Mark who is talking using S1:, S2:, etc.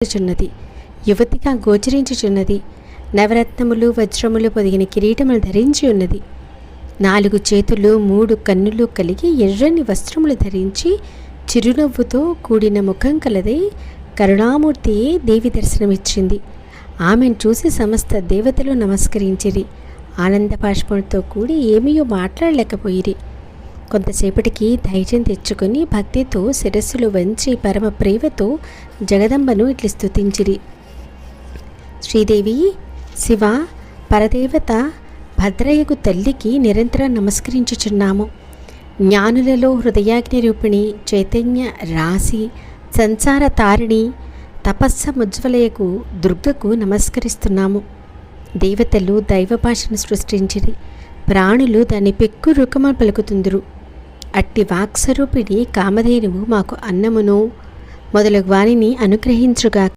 S1: చున్నది, యువతిగా గోచరించుచున్నది. నవరత్నములు వజ్రములు పొదిగిన కిరీటములు ధరించి ఉన్నది. 4 చేతులు 3 కన్నులు కలిగి ఎర్రని వస్త్రములు ధరించి చిరునవ్వుతో కూడిన ముఖం కలదై కరుణామూర్తియే దేవి దర్శనమిచ్చింది. ఆమెను చూసి సమస్త దేవతలు నమస్కరించిరి. ఆనంద బాష్పంతో కూడి ఏమీయో మాట్లాడలేకపోయిరి. కొంతసేపటికి ధైర్యం తెచ్చుకొని భక్తితో శిరస్సులు వంచి పరమ ప్రేమతో జగదంబను ఇట్లు స్తుతించిరి. శ్రీదేవి, శివ, పరదేవత భద్రయ్యకు తల్లికి నిరంతరం నమస్కరించుచున్నాము. జ్ఞానులలో హృదయాగ్ని రూపిణి చైతన్య రాశి సంసార తారిణి తపస్సముజ్వలయకు దుర్గకు నమస్కరిస్తున్నాము. దేవతలు దైవ భాషను సృష్టించిరి, ప్రాణులు దాని పెక్కు రుకమ పలుకుతుందురు. అట్టి వాక్స్వరూపిణి కామధేనువు మాకు అన్నమును మొదలగు వానిని అనుగ్రహించుగా.